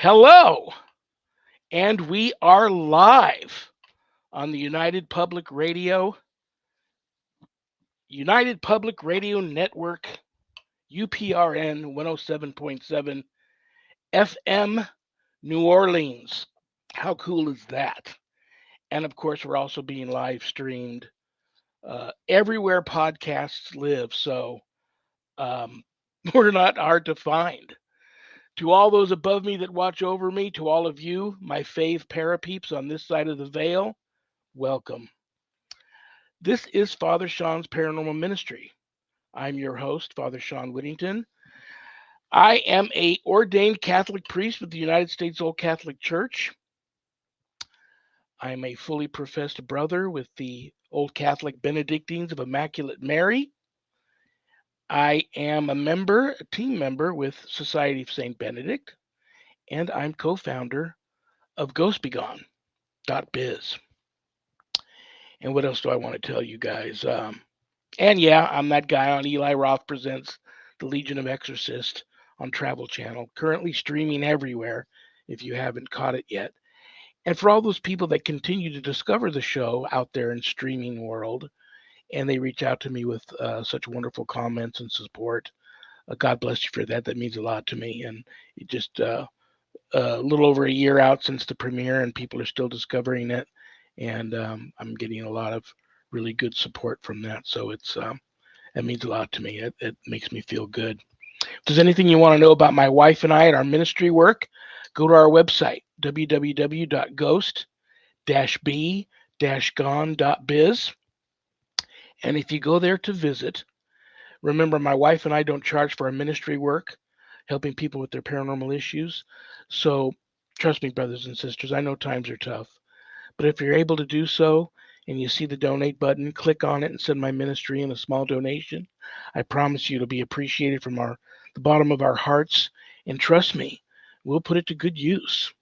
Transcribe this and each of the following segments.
Hello, and we are live on the United Public Radio Network, UPRN 107.7 FM, New Orleans. How cool is that? And of course, we're also being live streamed everywhere podcasts live, so um, we're not hard to find. To all those above me that watch over me, to all of you, my fave parapeeps on this side of the veil, welcome. This is Father Shawn's Paranormal Ministry. I'm your host, Father Shawn Whittington. I am a ordained Catholic priest with the United States Old Catholic Church. I'm a fully professed brother with the Old Catholic Benedictines of Immaculate Mary. I am a team member with Society of St. Benedict, and I'm co-founder of GhostBegone.biz. And what else do I want to tell you guys? And yeah, I'm that guy on Eli Roth Presents The Legion of Exorcists on Travel Channel, currently streaming everywhere if you haven't caught it yet. And for all those people that continue to discover the show out there in streaming world, and they reach out to me with such wonderful comments and support, God bless you for that. That means a lot to me. And it just a little over a year out since the premiere, and people are still discovering it. And I'm getting a lot of really good support from that. So that means a lot to me. It makes me feel good. If there's anything you want to know about my wife and I and our ministry work, go to our website, www.ghost-b-gone.biz. And if you go there to visit, remember my wife and I don't charge for our ministry work, helping people with their paranormal issues. So trust me, brothers and sisters, I know times are tough. But if you're able to do so and you see the donate button, click on it and send my ministry in a small donation. I promise you it'll be appreciated from the bottom of our hearts. And trust me, we'll put it to good use.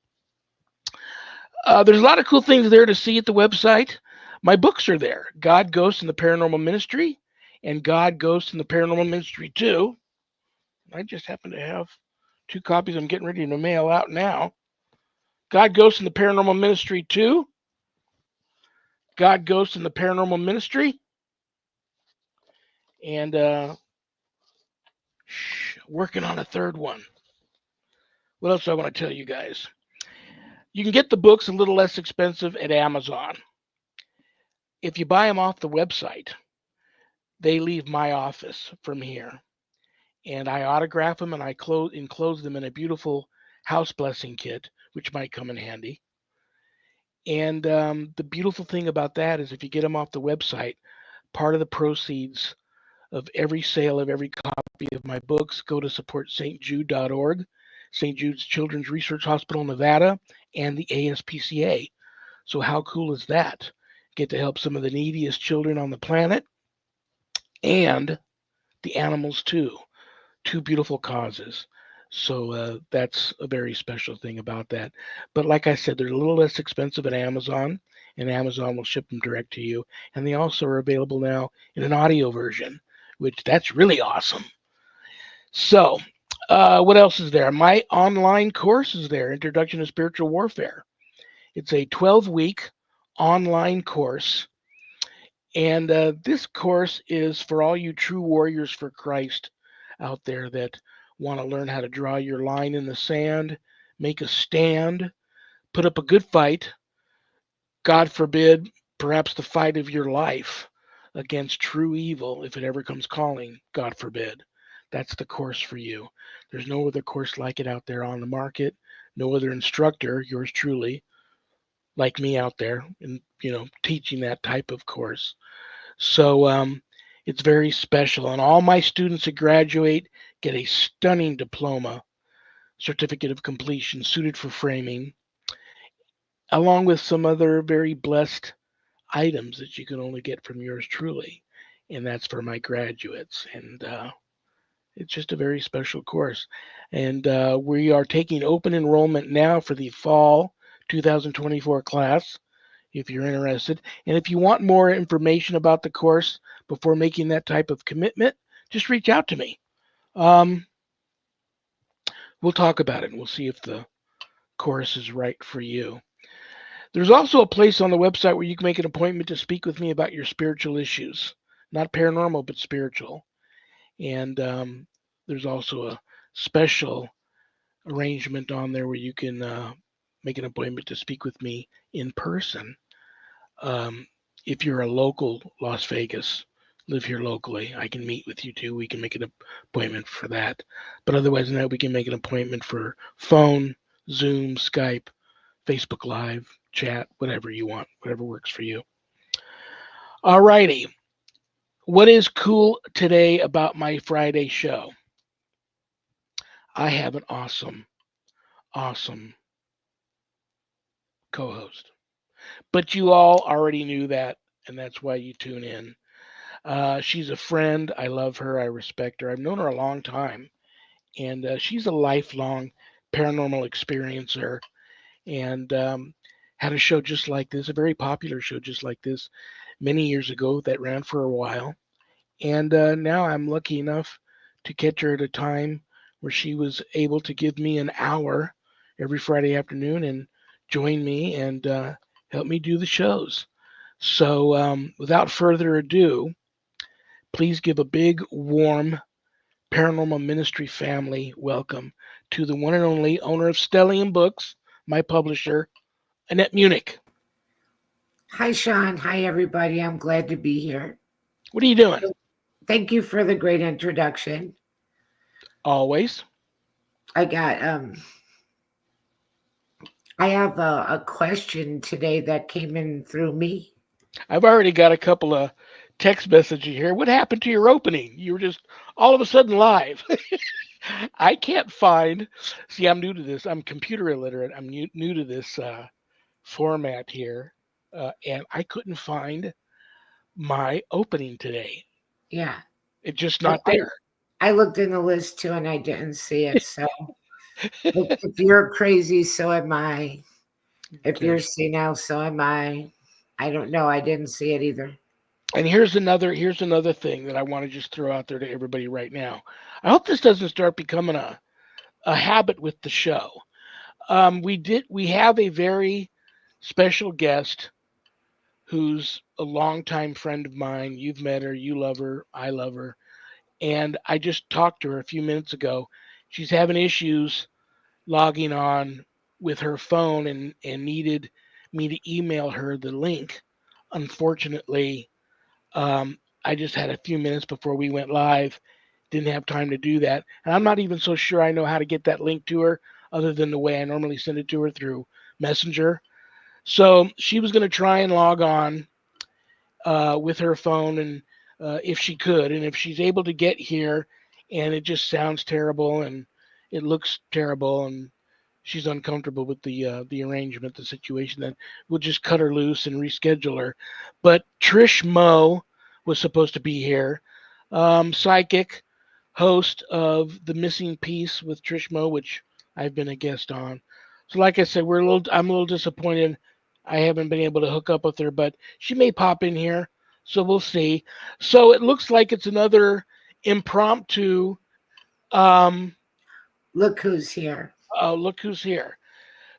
There's a lot of cool things there to see at the website. My books are there, God, Ghosts, and the Paranormal Ministry, and God, Ghosts, and the Paranormal Ministry 2. I just happen to have 2 copies I'm getting ready to mail out now. God, Ghosts, and the Paranormal Ministry 2. God, Ghosts, and the Paranormal Ministry. And working on a third one. What else do I want to tell you guys? You can get the books a little less expensive at Amazon. If you buy them off the website, they leave my office from here. And I autograph them and I enclose them in a beautiful house blessing kit, which might come in handy. And the beautiful thing about that is if you get them off the website, part of the proceeds of every sale of every copy of my books go to support stjude.org, St. Jude's Children's Research Hospital, Nevada, and the ASPCA. So how cool is that? Get to help some of the neediest children on the planet and the animals too. 2 beautiful causes. So that's a very special thing about that. But like I said, they're a little less expensive at Amazon, and Amazon will ship them direct to you. And they also are available now in an audio version, which that's really awesome. So what else is there? My online course is there, Introduction to Spiritual Warfare. It's a 12-week online course. And this course is for all you true warriors for Christ out there that want to learn how to draw your line in the sand, make a stand, put up a good fight, God forbid, perhaps the fight of your life against true evil if it ever comes calling, God forbid. That's the course for you. There's no other course like it out there on the market, no other instructor, yours truly, like me out there and teaching that type of course. So it's very special. And all my students that graduate get a stunning diploma, certificate of completion, suited for framing, along with some other very blessed items that you can only get from yours truly. And that's for my graduates. And it's just a very special course. And we are taking open enrollment now for the fall 2024 class, if you're interested. And if you want more information about the course before making that type of commitment, just reach out to me. We'll talk about it and we'll see if the course, is right for you. There's also a place on the website where you can make an appointment to speak with me about your spiritual issues, not paranormal, but spiritual. And there's also a special arrangement on there where you can make an appointment to speak with me in person. Um, if you're a local Las Vegas, live here locally, I can meet with you too. We can make an appointment for that. But otherwise than that, we can make an appointment for phone, Zoom, Skype, Facebook Live, chat, whatever you want, whatever works for you. All righty. What is cool today about my Friday show? I have an awesome, awesome co host. But you all already knew that, and that's why you tune in. She's a friend. I love her. I respect her. I've known her a long time, and she's a lifelong paranormal experiencer and had a show just like this, a very popular show just like this many years ago that ran for a while. And now I'm lucky enough to catch her at a time where she was able to give me an hour every Friday afternoon and join me and help me do the shows. So without further ado, please give a big, warm Paranormal Ministry family welcome to the one and only owner of Stellium Books, my publisher, Annette Munich. Hi, Shawn. Hi, everybody. I'm glad to be here. What are you doing? Thank you for the great introduction. Always. I got I have a question today that came in through me. I've already got a couple of text messages here. What happened to your opening? You were just all of a sudden live. I can't find. See, I'm new to this. I'm computer illiterate. I'm new to this format here, and I couldn't find my opening today. Yeah, It's just I, not I, there. I looked in the list too, and I didn't see it. So if you're crazy, so am I. If you're Okay. senile, so am I. I don't know. I didn't see it either. And here's another thing that I want to just throw out there to everybody right now. I hope this doesn't start becoming a habit with the show. We have a very special guest who's a longtime friend of mine. You've met her, you love her, I love her. And I just talked to her a few minutes ago. She's having issues logging on with her phone and needed me to email her the link. Unfortunately, I just had a few minutes before we went live, didn't have time to do that. And I'm not even so sure I know how to get that link to her other than the way I normally send it to her through Messenger. So she was going to try and log on with her phone and if she could, and if she's able to get here, and it just sounds terrible and it looks terrible, and she's uncomfortable with the arrangement, the situation, then we'll just cut her loose and reschedule her. But Trish Mo was supposed to be here, psychic, host of the Missing Piece with Trish Mo, which I've been a guest on. So, like I said, I'm a little disappointed. I haven't been able to hook up with her, but she may pop in here, so we'll see. So it looks like it's another impromptu. Um, Look who's here. Look who's here.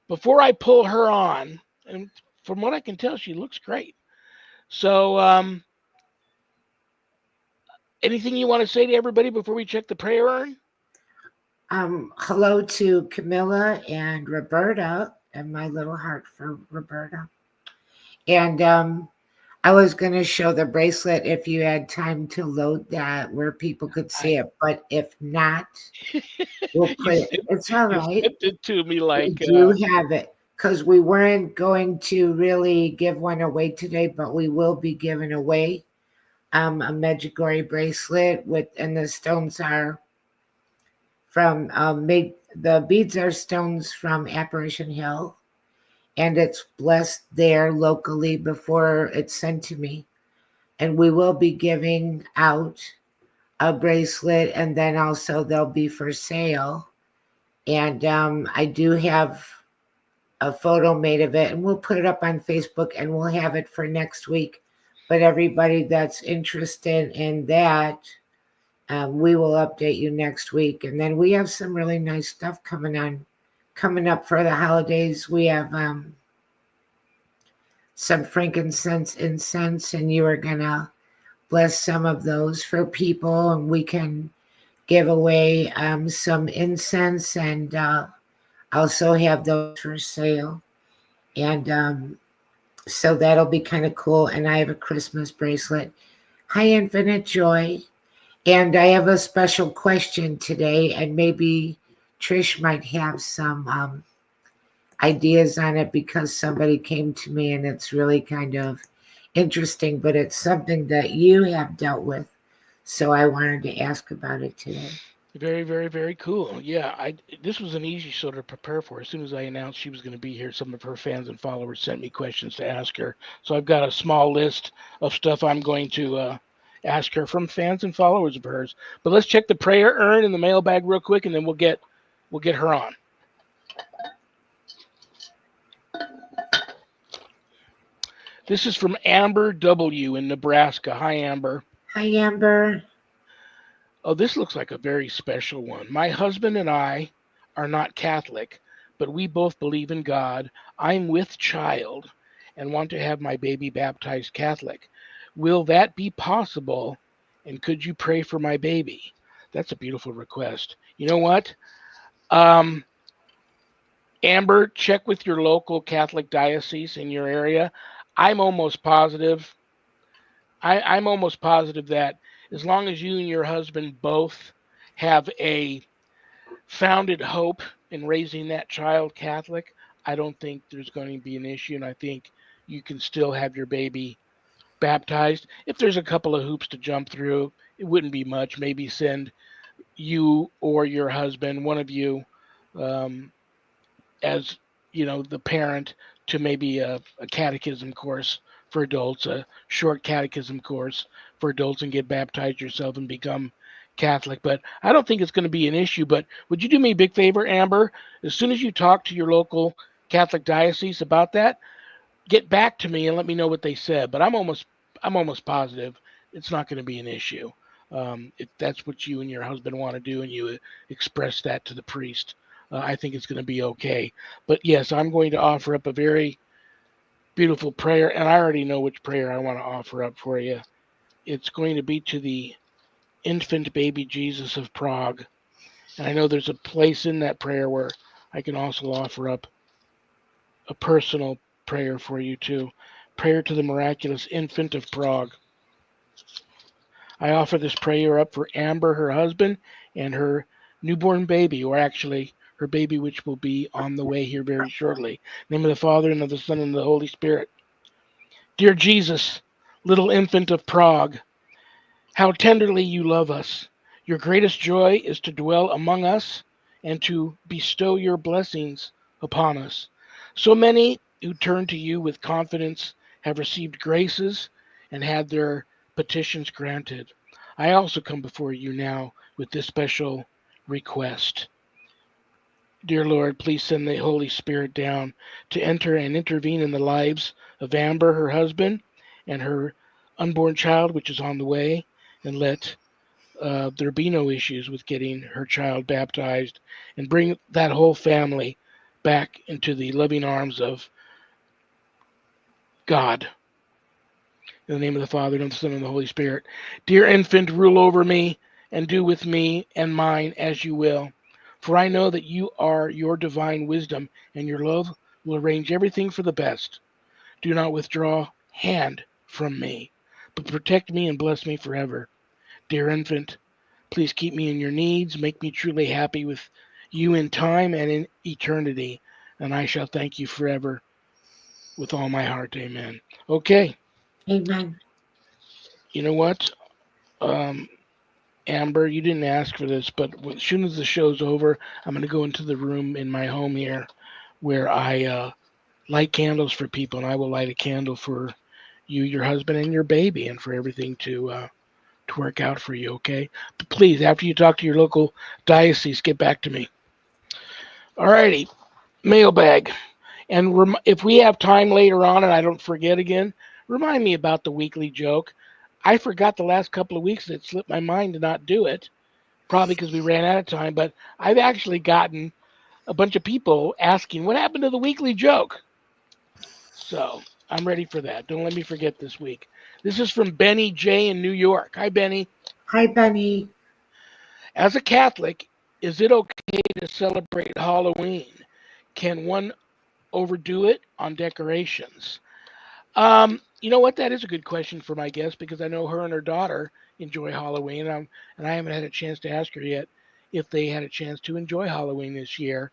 Before I pull her on, and from what I can tell, she looks great. So, anything you want to say to everybody before we check the prayer urn? Hello to Camilla and Roberta, and my little heart for Roberta. And I was going to show the bracelet if you had time to load that where people could see it. But if not, we'll you put it. sent, It's all you right. sent it to me We like do have it because we weren't going to really give one away today, but we will be giving away a Medjugorje bracelet and the stones are from the beads are stones from Apparition Hill, and it's blessed there locally before it's sent to me. And we will be giving out a bracelet, and then also they'll be for sale. And I do have a photo made of it, and we'll put it up on Facebook, and we'll have it for next week. But everybody that's interested in that, we will update you next week. And then we have some really nice stuff coming on coming up for the holidays. We have some frankincense incense, and you are gonna bless some of those for people, and we can give away some incense and also have those for sale. And so that'll be kind of cool. And I have a Christmas bracelet. Hi, Infinite Joy. And I have a special question today, and maybe Trish might have some ideas on it because somebody came to me and it's really kind of interesting, but it's something that you have dealt with. So I wanted to ask about it today. Very, very, very cool. Yeah, I this was an easy show to prepare for. As soon as I announced she was going to be here, some of her fans and followers sent me questions to ask her. So I've got a small list of stuff I'm going to ask her from fans and followers of hers. But let's check the prayer urn in the mailbag real quick, and then we'll get her on. This is from Amber W in Nebraska. Hi, Amber. Hi, Amber. Oh, this looks like a very special one. My husband and I are not Catholic, but we both believe in God. I'm with child and want to have my baby baptized Catholic. Will that be possible? And could you pray for my baby? That's a beautiful request. You know what? Um, Amber, check with your local Catholic diocese in your area. I'm almost positive. I'm almost positive that as long as you and your husband both have a founded hope in raising that child Catholic, I don't think there's going to be an issue, and I think you can still have your baby baptized. If there's a couple of hoops to jump through, it wouldn't be much. Maybe send you or your husband, one of you, um, as the parent, to maybe a catechism course for adults, a short catechism course for adults, and get baptized yourself and become Catholic. But I don't think it's going to be an issue. But would you do me a big favor, Amber? As soon as you talk to your local Catholic diocese about that, get back to me and let me know what they said. But I'm almost positive it's not going to be an issue. If that's what you and your husband want to do, and you express that to the priest, I think it's going to be okay. But yes, I'm going to offer up a very beautiful prayer, and I already know which prayer I want to offer up for you. It's going to be to the infant baby Jesus of Prague. And I know there's a place in that prayer where I can also offer up a personal prayer for you too. Prayer to the miraculous infant of Prague. I offer this prayer up for Amber, her husband, and her newborn baby, or actually her baby, which will be on the way here very shortly. In the name of the Father, and of the Son, and of the Holy Spirit. Dear Jesus, little infant of Prague, how tenderly you love us. Your greatest joy is to dwell among us and to bestow your blessings upon us. So many who turn to you with confidence have received graces and had their petitions granted. I also come before you now with this special request. Dear Lord, please send the Holy Spirit down to enter and intervene in the lives of Amber, her husband, and her unborn child, which is on the way, and let there be no issues with getting her child baptized, and bring that whole family back into the loving arms of God. In the name of the Father, and of the Son, and of the Holy Spirit. Dear infant, rule over me, and do with me and mine as you will. For I know that you are your divine wisdom, and your love will arrange everything for the best. Do not withdraw hand from me, but protect me and bless me forever. Dear infant, please keep me in your needs, make me truly happy with you in time and in eternity, and I shall thank you forever with all my heart. Amen. Okay, Amen. you know what? Um, Amber, you didn't ask for this, but as soon as the show's over, I'm going to go into the room in my home here where I light candles for people, and I will light a candle for you, your husband, and your baby, and for everything to work out for you. Okay, but please, after you talk to your local diocese, get back to me. All righty, mailbag. And if we have time later on and I don't forget again, remind me about the weekly joke. I forgot the last couple of weeks. It slipped my mind to not do it, probably because we ran out of time. But I've actually gotten a bunch of people asking what happened to the weekly joke. So I'm ready for that. Don't let me forget this week. This is from Benny J in New York. Hi, Benny. Hi, Benny. As a Catholic, is it okay to celebrate Halloween? Can one overdo it on decorations? You know what? That is a good question for my guest because I know her and her daughter enjoy Halloween, and I haven't had a chance to ask her yet if they had a chance to enjoy Halloween this year.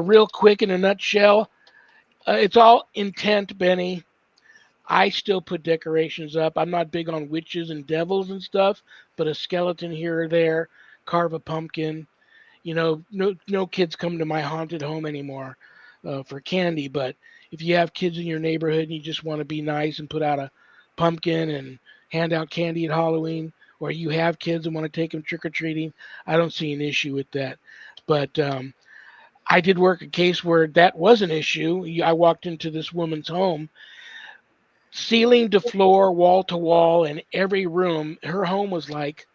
Real quick, in a nutshell, it's all intent, Benny. I still put decorations up. I'm not big on witches and devils and stuff, but a skeleton here or there, carve a pumpkin. No kids come to my haunted home anymore for candy. But if you have kids in your neighborhood and you just want to be nice and put out a pumpkin and hand out candy at Halloween, or you have kids and want to take them trick or treating, I don't see an issue with that. But I did work a case where that was an issue. I walked into this woman's home, ceiling to floor, wall to wall, in every room. Her home was like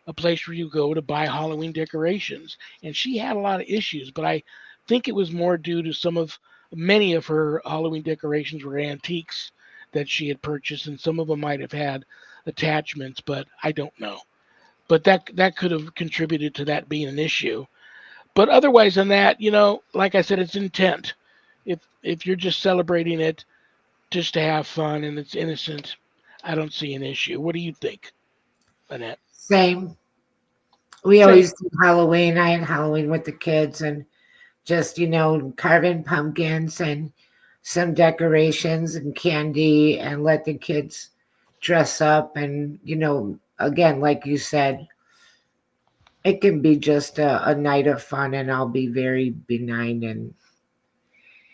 a place where you go to buy Halloween decorations. And she had a lot of issues, but I think it was more due to many of her Halloween decorations were antiques that she had purchased, and some of them might have had attachments, but I don't know. But that could have contributed to that being an issue. But otherwise than that, like I said, it's intent. If you're just celebrating it just to have fun and it's innocent, I don't see an issue. What do you think, Annette? Same. We Same. always do Halloween. I had Halloween with the kids and just, carving pumpkins and some decorations and candy and let the kids dress up. And, again, like you said, it can be just a night of fun and I'll be very benign and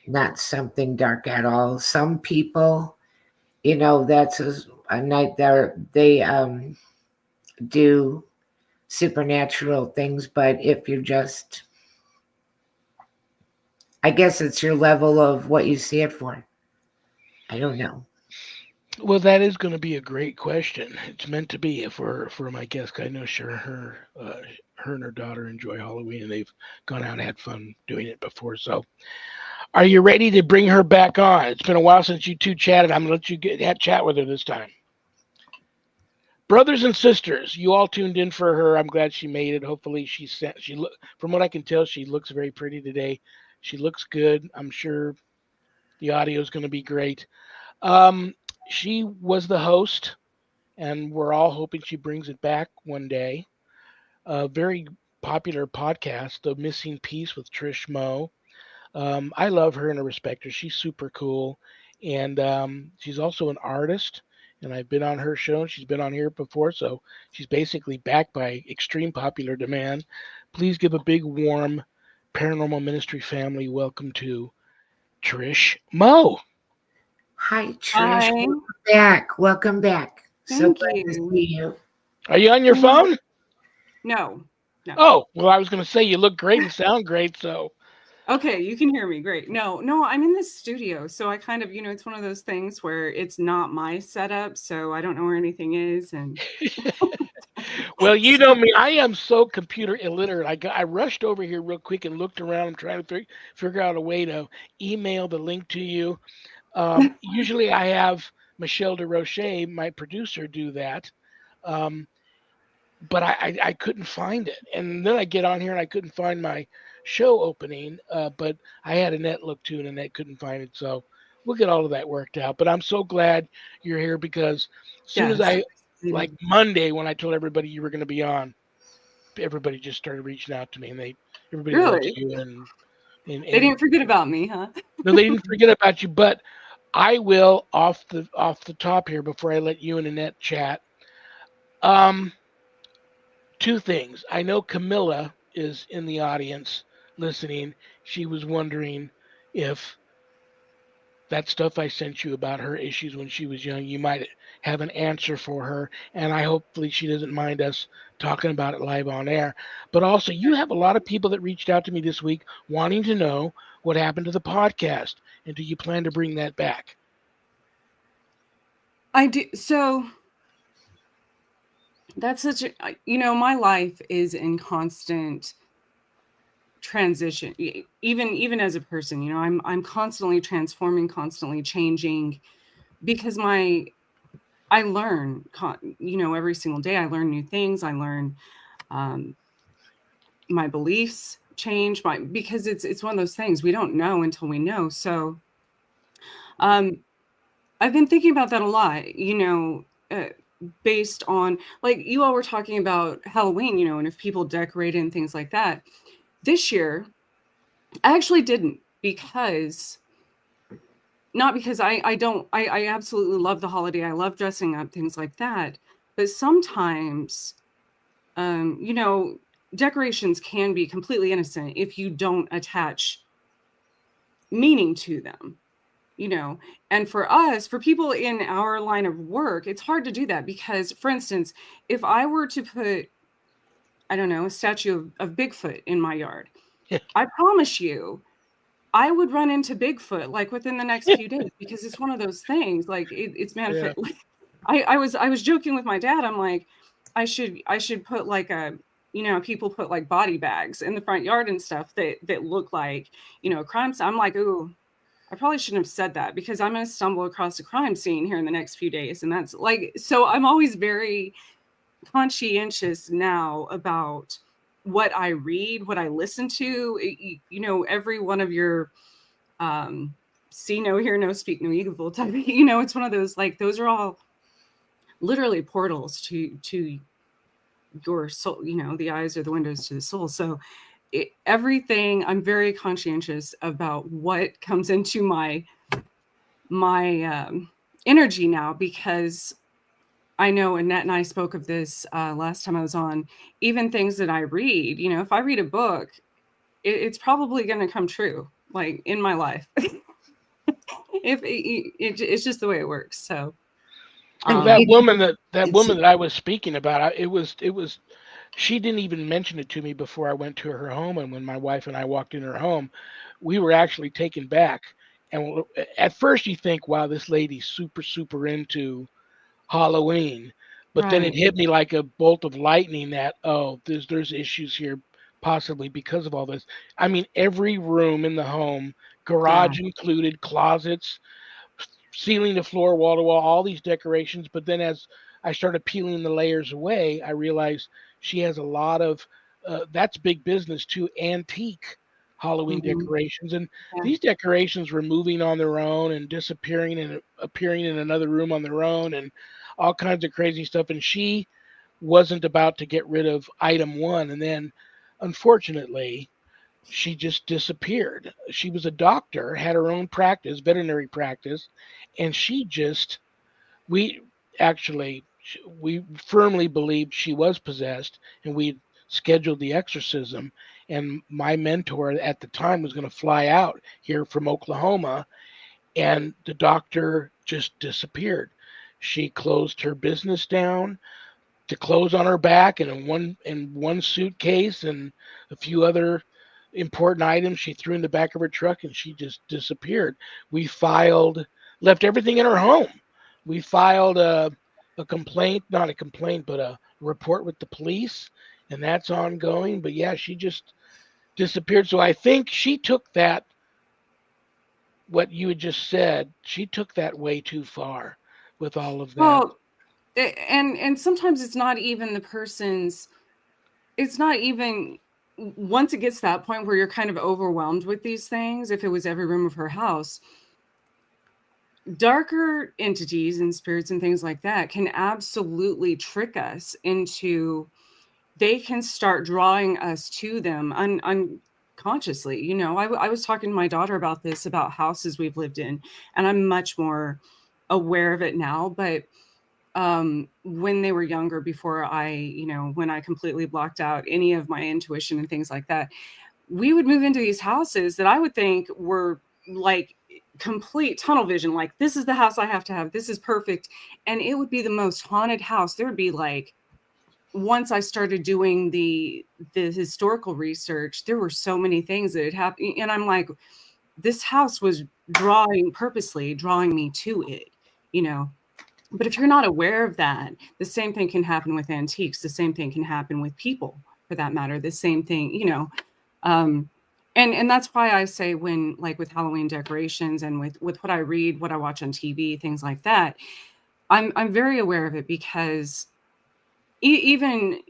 not something dark at all. Some people, that's a night that they do supernatural things, but if you're just, I guess it's your level of what you see it for. I don't know. Well, that is going to be a great question. It's meant to be for my guest. I know sure her and her daughter enjoy Halloween, and they've gone out and had fun doing it before. So, are you ready to bring her back on? It's been a while since you two chatted. I'm gonna let you chat with her this time. Brothers and sisters, you all tuned in for her. I'm glad she made it. Hopefully, she look from what I can tell, she looks very pretty today. She looks good. I'm sure the audio is going to be great. Um, she was the host, and we're all hoping she brings it back one day. A very popular podcast, The Missing Piece with Trish Mo. I love her and I respect her. She's super cool, and she's also an artist. And I've been on her show, and she's been on here before, so she's basically backed by extreme popular demand. Please give a big, warm Paranormal Ministry family welcome to Trish Mo. Hi, Trish. Hi. Welcome back. Welcome back. So Thank glad to you. see you. Are you on your phone? No, no. Oh, well, I was going to say you look great and sound great, so. Okay, you can hear me. Great. No, I'm in the studio. So I kind of, it's one of those things where it's not my setup. So I don't know where anything is. And Well, you know so, me, I am so computer illiterate. I rushed over here real quick and looked around. I'm trying to figure out a way to email the link to you. Usually I have Michelle DeRoche, my producer, do that. Um, but I couldn't find it. And then I get on here and I couldn't find my show opening. But I had Annette look too, and Annette couldn't find it. So we'll get all of that worked out. But I'm so glad you're here because as soon as yes. like Monday, when I told everybody you were going to be on, everybody just started reaching out to me, and everybody loves Really? you, and They didn't forget about me, huh? no, they didn't forget about you. But I will off the top here before I let you and Annette chat. Um, Two things. I know Camilla is in the audience listening. She was wondering if that stuff I sent you about her issues when she was young, you might have an answer for her. And I hopefully she doesn't mind us talking about it live on air. But also, you have a lot of people that reached out to me this week wanting to know what happened to the podcast. And do you plan to bring that back? I do. So that's my life is in constant transition, even as a person, you know, I'm constantly transforming, constantly changing, because I learn, you know, every single day. I learn new things. I learn, my beliefs change, because it's one of those things we don't know until we know. So I've been thinking about that a lot, you know, based on, like, you all were talking about Halloween, you know, and if people decorated and things like that. This year, I actually didn't, because not because I absolutely love the holiday. I love dressing up, things like that. But sometimes, you know, decorations can be completely innocent if you don't attach meaning to them, you know. And for us, for people in our line of work, it's hard to do that because, for instance, if I were to put, I don't know, a statue of Bigfoot in my yard, I promise you, I would run into Bigfoot like within the next few days, because it's one of those things, like it's Yeah. manifest. I was joking with my dad. I'm like, I should put like a, you know, people put like body bags in the front yard and stuff that look like, you know, crime scene. I'm like, ooh, I probably shouldn't have said that, because I'm going to stumble across a crime scene here in the next few days. And that's like, so I'm always very conscientious now about what I read, what I listen to. You know, every one of your see no, hear no, speak no evil type, you know, it's one of those, like, those are all literally portals to your soul, you know, the eyes are the windows to the soul. So everything, I'm very conscientious about what comes into my energy now, because I know Annette and I spoke of this last time I was on. Even things that I read, you know, if I read a book, it's probably going to come true, like, in my life. If it's just the way it works. So Well, that woman that I was speaking about, it was she didn't even mention it to me before I went to her home, and when my wife and I walked in her home, we were actually taken back. And at first, you think, "Wow, this lady's super into Halloween," but then it right. hit me like a bolt of lightning that, oh, there's issues here, possibly because of all this. I mean, every room in the home, Yeah. garage included, closets, ceiling to floor, wall to wall, all these decorations. But then as I started peeling the layers away, I realized she has a lot of that's big business too, antique Halloween Hmm. decorations. And Yeah. these decorations were moving on their own and disappearing and appearing in another room on their own and all kinds of crazy stuff. And she wasn't about to get rid of item one. And then unfortunately, she just disappeared. She was a doctor, had her own practice, veterinary practice, and she just we actually we firmly believed she was possessed, and we scheduled the exorcism. And my mentor at the time was going to fly out here from Oklahoma, and the doctor just disappeared. She closed her business down to clothes on her back and in one suitcase and a few other important items she threw in the back of her truck, and she just disappeared. We filed, left everything in her home. We filed a complaint, not a complaint, but a report with the police, and that's ongoing. But yeah, she just disappeared. So I think she took that, what you had just said, she took that way too far with all of that. Well, and sometimes it's not even the person's. It's not even, once it gets to that point where you're kind of overwhelmed with these things. If it was every room of her house, darker entities and spirits and things like that can absolutely trick us into, they can start drawing us to them unconsciously. You know, I was talking to my daughter about this, about houses we've lived in, and I'm much more aware of it now. But when they were younger, before I, you know, when I completely blocked out any of my intuition and things like that, we would move into these houses that I would think were like complete tunnel vision. Like, this is the house I have to have. This is perfect. And it would be the most haunted house. There would be like, once I started doing the historical research, there were so many things that had happened. And I'm like, this house was purposely drawing me to it, you know. But if you're not aware of that, the same thing can happen with antiques. The same thing can happen with people, for that matter. The same thing, you know. And that's why I say, when, like, with Halloween decorations and with what I read, what I watch on TV, things like that, I'm very aware of it, because even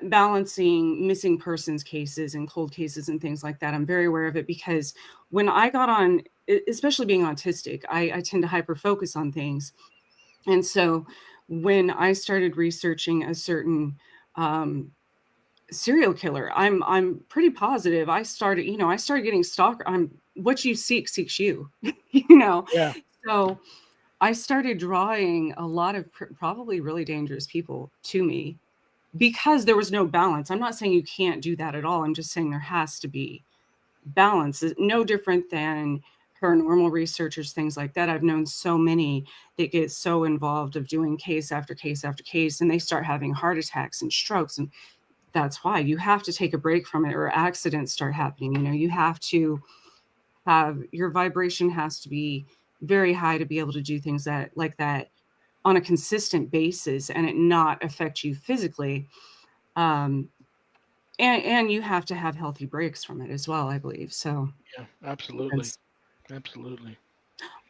balancing missing persons cases and cold cases and things like that, I'm very aware of it, because when I got on, especially being autistic, I tend to hyper focus on things. And so when I started researching a certain um, serial killer, I'm pretty positive I started getting stalker. I'm What you seek seeks you, you know. Yeah. So I started drawing a lot of probably really dangerous people to me, because there was no balance. I'm not saying you can't do that at all. I'm just saying there has to be balance. It's no different than paranormal researchers, things like that. I've known so many that get so involved of doing case after case after case, and they start having heart attacks and strokes. And that's why you have to take a break from it, or accidents start happening. You have to have, your vibration has to be very high to be able to do things that like that on a consistent basis, and it not affect you physically. Um, and you have to have healthy breaks from it as well, I believe. So Yeah. Absolutely. that's Absolutely.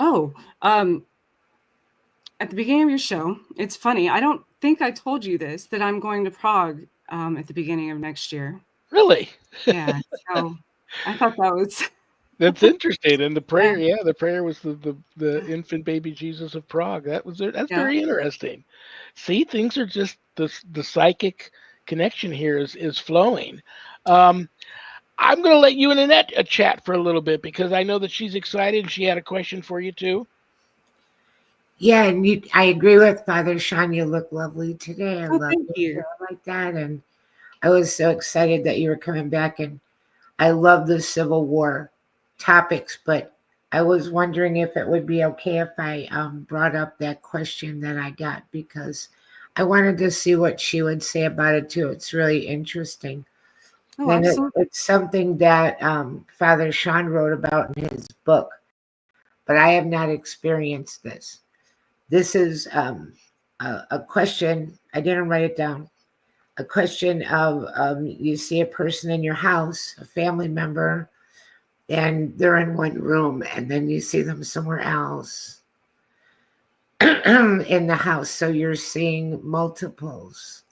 oh, at the beginning of your show, it's funny. I don't think I told you this, that I'm going to Prague at the beginning of next year. Really? Yeah, so I thought that was That's interesting. And the yeah, prayer, yeah, the prayer was the infant baby Jesus of Prague. That's yeah. very interesting. See, things are just the psychic connection here is flowing. Um, I'm going to let you and Annette chat for a little bit because I know that she's excited and she had a question for you too. Yeah, and I agree with Father Shawn. You look lovely today. I Oh, love thank your you. hair like that. And I was so excited that you were coming back. And I love the Civil War topics, but I was wondering if it would be okay if I brought up that question that I got, because I wanted to see what she would say about it too. It's really interesting. Oh, And absolutely. it's something that Father Shawn wrote about in his book, but I have not experienced this. This is a question. I didn't write it down. A question of you see a person in your house, a family member, and they're in one room, and then you see them somewhere else in the house. So you're seeing multiples.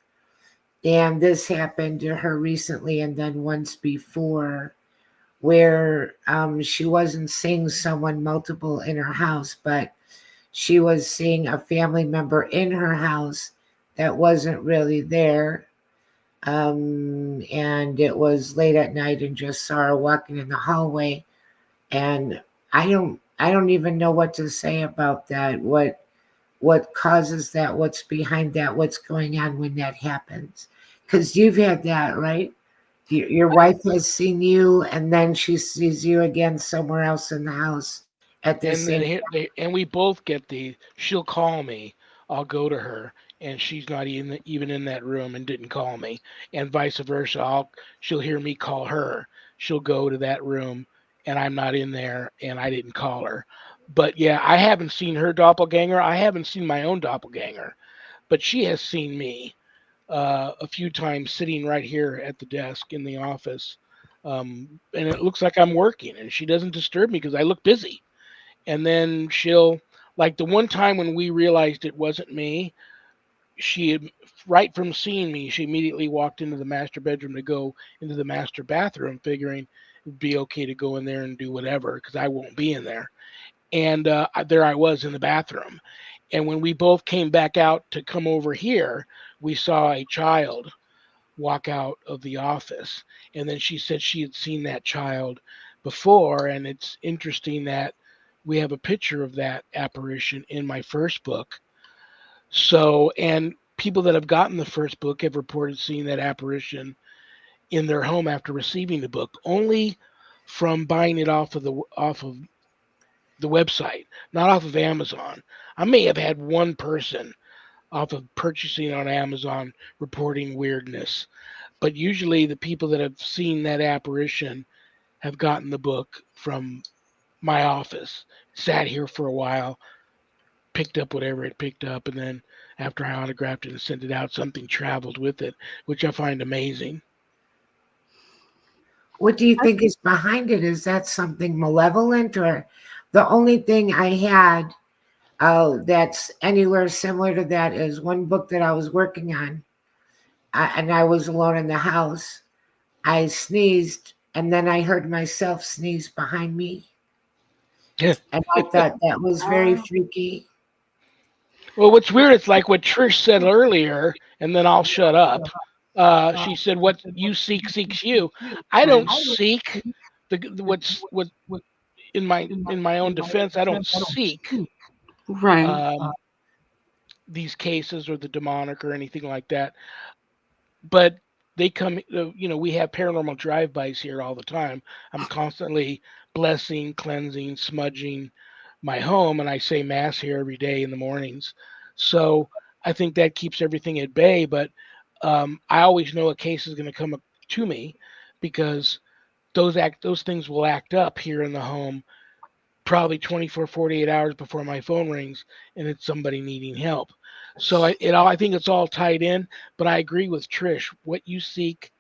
And this happened to her recently, and then once before, where she wasn't seeing someone multiple in her house, but she was seeing a family member in her house that wasn't really there. And it was late at night, and just saw her walking in the hallway. And I don't even know what to say about that. What causes that? What's behind that? What's going on when that happens? Because you've had that, right? Your wife has seen you, and then she sees you again somewhere else in the house at the And then same. and we both get she'll call me, I'll go to her, and she's not even in that room and didn't call me, and vice versa. She'll hear me call her, she'll go to that room, and I'm not in there, and I didn't call her. But yeah, I haven't seen her doppelganger. I haven't seen my own doppelganger, but she has seen me a few times sitting right here at the desk in the office. And it looks like I'm working, and she doesn't disturb me because I look busy. And then she'll, like the one time when we realized it wasn't me, she had, right from seeing me, she immediately walked into the master bedroom to go into the master bathroom, figuring it'd be okay to go in there and do whatever because I won't be in there. And there I was in the bathroom. And when we both came back out to come over here, we saw a child walk out of the office. And then she said she had seen that child before. And it's interesting that we have a picture of that apparition in my first book. So, and people that have gotten the first book have reported seeing that apparition in their home after receiving the book, only from buying it off of the website, not off of Amazon. I may have had one person off of purchasing on Amazon reporting weirdness, but usually the people that have seen that apparition have gotten the book from my office, sat here for a while, picked up whatever it picked up, and then after I autographed it and sent it out, something traveled with it, which I find amazing. What do you think is behind it? Is that something malevolent, or the only thing I had that's anywhere similar to that is one book that I was working on, and I was alone in the house. I sneezed, and then I heard myself sneeze behind me, Yeah. and I thought that was very freaky. Well, what's weird, it's like what Trish said earlier, and then I'll shut up. She said, "What you seek seeks you." I don't seek what in my own defense. I don't seek Right. um, these cases or the demonic or anything like that. But they come, we have paranormal drive-bys here all the time. I'm constantly blessing, cleansing, smudging my home, and I say mass here every day in the mornings. So I think that keeps everything at bay. But I always know a case is going to come up to me because those things will act up here in the home probably 24, 48 hours before my phone rings and it's somebody needing help. So I think it's all tied in, but I agree with Trish. What you seek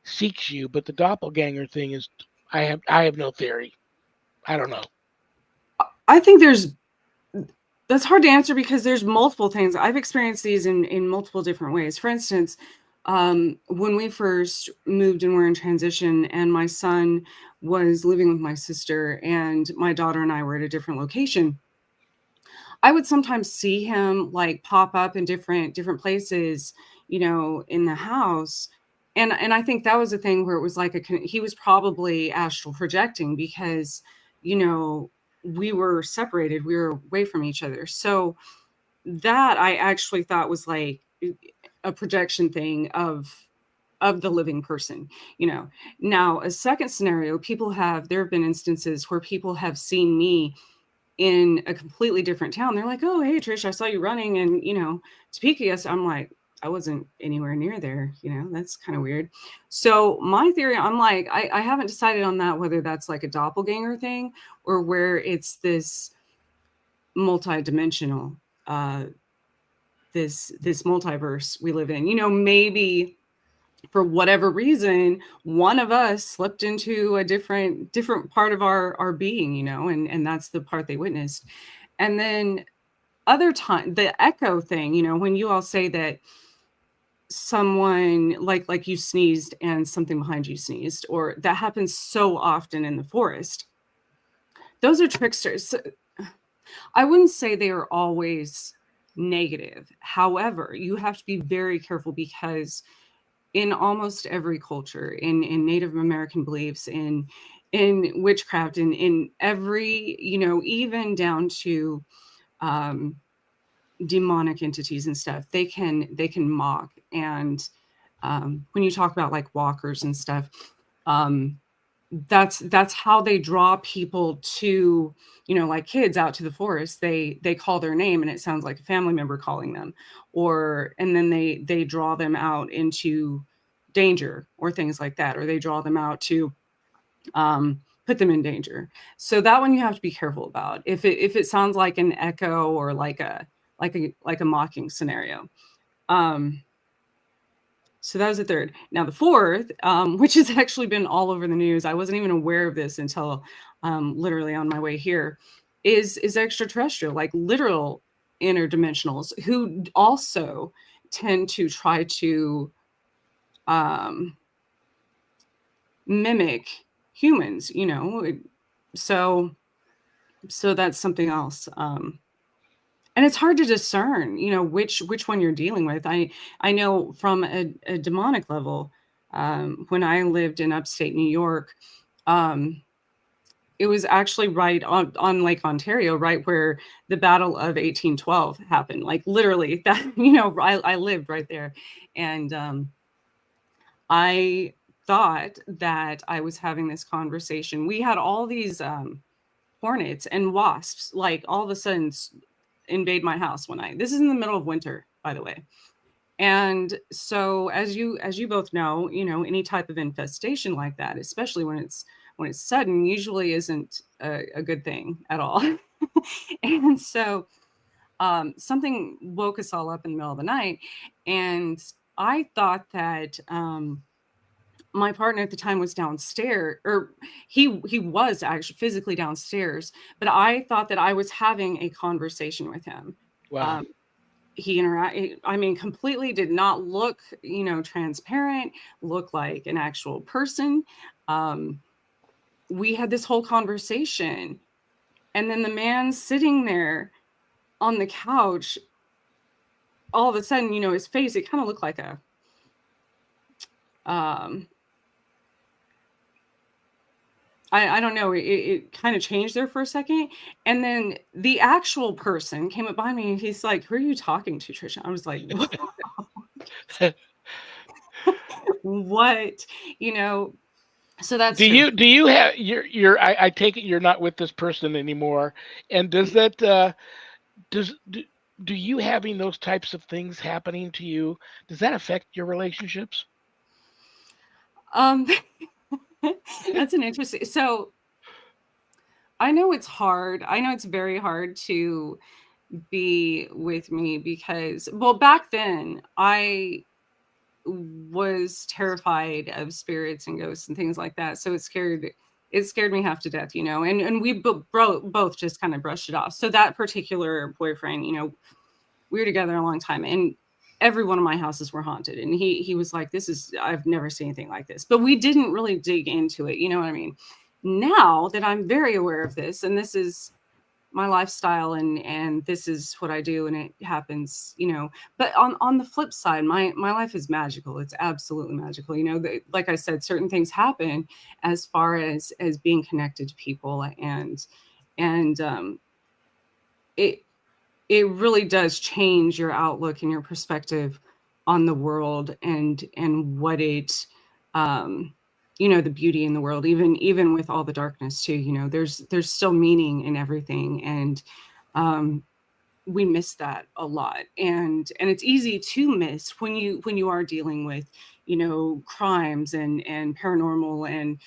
seeks you, but the doppelganger thing is I have no theory. I don't know. I think that's hard to answer because there's multiple things. I've experienced these in multiple different ways. For instance, when we first moved and were in transition, and my son was living with my sister, and my daughter and I were at a different location, I would sometimes see him like pop up in different places, in the house. And I think that was a thing where it was like he was probably astral projecting because, you know, we were separated, we were away from each other. So that I actually thought was like a projection thing of the living person, you know. Now, a second scenario, there have been instances where people have seen me in a completely different town. They're like, "Oh, hey, Trish, I saw you running and, Topeka." Yes, I'm like, I wasn't anywhere near there. That's kind of weird. So my theory, I'm like, I haven't decided on that, whether that's like a doppelganger thing or where it's this multi-dimensional, uh, this multiverse we live in. Maybe for whatever reason, one of us slipped into a different part of our being, and that's the part they witnessed. And then other time, the echo thing, when you all say that someone like you sneezed and something behind you sneezed, or that happens so often in the forest, those are tricksters. So I wouldn't say they are always negative. However, you have to be very careful because in almost every culture, in Native American beliefs, in witchcraft, in every, even down to um, demonic entities and stuff, they can mock. And when you talk about like walkers and stuff, um, that's how they draw people to, like kids out to the forest. They call their name and it sounds like a family member calling them, and then they draw them out into danger or things like that, or they draw them out to put them in danger. So that one you have to be careful about. If it sounds like an echo or like a mocking scenario. Um, so that was the third. Now the fourth, which has actually been all over the news. I wasn't even aware of this until literally on my way here. Is extraterrestrial, like literal interdimensionals who also tend to try to um, mimic humans. So that's something else. And it's hard to discern, which one you're dealing with. I know from a demonic level, when I lived in upstate New York, um, it was actually right on Lake Ontario, right where the Battle of 1812 happened. Like literally, that I lived right there, and I thought that I was having this conversation. We had all these hornets and wasps, like all of a sudden invade my house one night. This is in the middle of winter, by the way. And so as you both know, any type of infestation like that, especially when it's sudden, usually isn't a good thing at all. And so something woke us all up in the middle of the night, and I thought that my partner at the time was downstairs, or he was actually physically downstairs, but I thought that I was having a conversation with him. Wow. I mean, completely did not look, transparent, look like an actual person. We had this whole conversation, and then the man sitting there on the couch, all of a sudden, his face, it kind of looked like a, I don't know, it kind of changed there for a second. And then the actual person came up behind me and he's like, "Who are you talking to, Trisha?" I was like, what? So that's Do true. you have I take it you're not with this person anymore. And does that does do you having those types of things happening to you, does that affect your relationships? Um, that's an interesting. So I know it's hard. I know it's very hard to be with me because, well, back then I was terrified of spirits and ghosts and things like that. So it scared me half to death, and we both just kind of brushed it off. So that particular boyfriend, we were together a long time, and every one of my houses were haunted. And he was like, I've never seen anything like this. But we didn't really dig into it. You know what I mean? Now that I'm very aware of this, and this is my lifestyle, and this is what I do, and it happens, but on the flip side, my life is magical. It's absolutely magical. Like I said, certain things happen as far as being connected to people, and it it really does change your outlook and your perspective on the world, and what it the beauty in the world, even with all the darkness too. There's still meaning in everything, and um we miss that a lot, and it's easy to miss when you are dealing with crimes and paranormal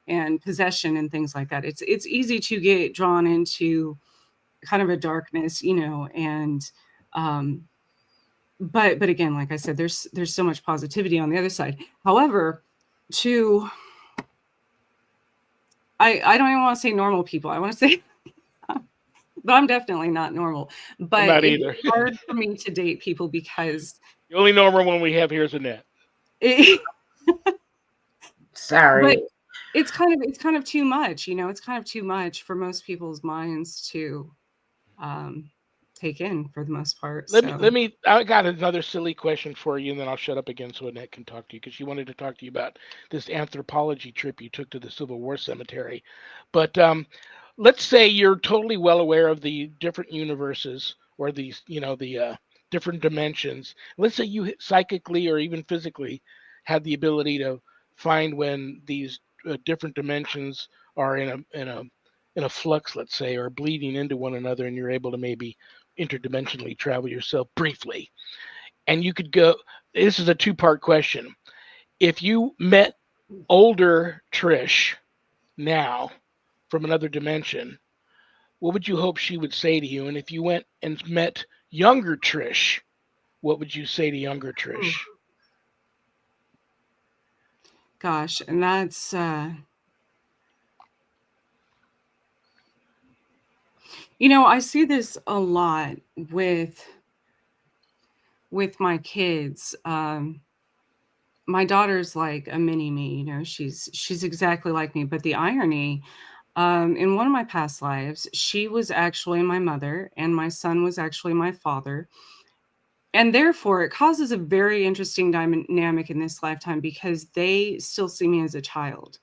and possession and things like that. It's easy to get drawn into kind of a darkness, and um but again, like I said, there's so much positivity on the other side. However, to I don't even want to say normal people. I want to say, but I'm definitely not normal. I'm But not it's either. hard for me to date people because The only normal one we have here is Annette. it, but Sorry. it's kind of too much. It's kind of too much for most people's minds to um, take in for the most part. Let So me. I got another silly question for you, and then I'll shut up again so Annette can talk to you because she wanted to talk to you about this anthropology trip you took to the Civil War cemetery. But let's say you're totally well aware of the different universes or these, the different dimensions. Let's say you psychically or even physically had the ability to find when these different dimensions are in a flux, let's say, or bleeding into one another, and you're able to maybe interdimensionally travel yourself briefly. And you could go, this is a two-part question. If you met older Trish now from another dimension, what would you hope she would say to you? And if you went and met younger Trish, what would you say to younger hmm, Trish? gosh, and that's I see this a lot with my kids. My daughter's like a mini me, she's exactly like me. But the irony, in one of my past lives, she was actually my mother, and my son was actually my father. And therefore, it causes a very interesting dynamic in this lifetime because they still see me as a child.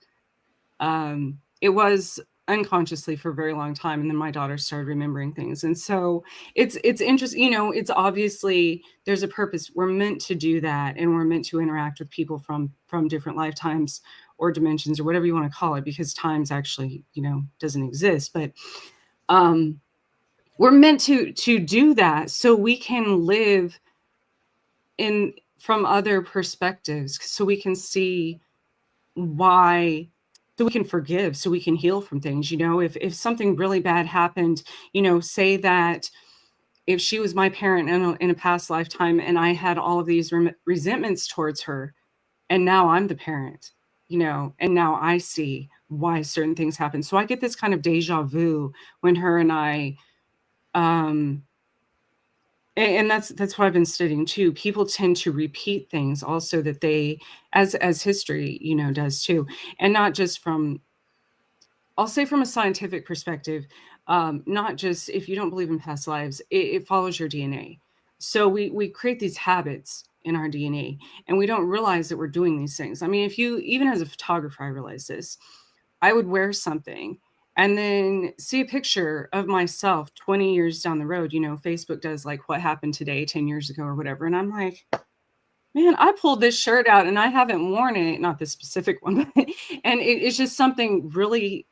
It was unconsciously for a very long time, and then my daughter started remembering things. And so it's interesting. It's obviously there's a purpose. We're meant to do that, and we're meant to interact with people from different lifetimes or dimensions or whatever you want to call it, because times actually doesn't exist. But um we're meant to do that so we can live in from other perspectives, so we can see why, so we can forgive, so we can heal from things. If something really bad happened, say that if she was my parent in a past lifetime, and I had all of these resentments towards her, and now I'm the parent, and now I see why certain things happen. So I get this kind of deja vu when her and I, um, and that's what I've been studying too. People tend to repeat things also that they, as history, does too, and not just from, I'll say from a scientific perspective, not just if you don't believe in past lives, it follows your DNA. So we create these habits in our DNA, and we don't realize that we're doing these things. I mean, if you, even as a photographer, I realize this. I would wear something and then see a picture of myself 20 years down the road. Facebook does like what happened today, 10 years ago or whatever. And I'm like, man, I pulled this shirt out and I haven't worn it, not this specific one, but, and it's just something really,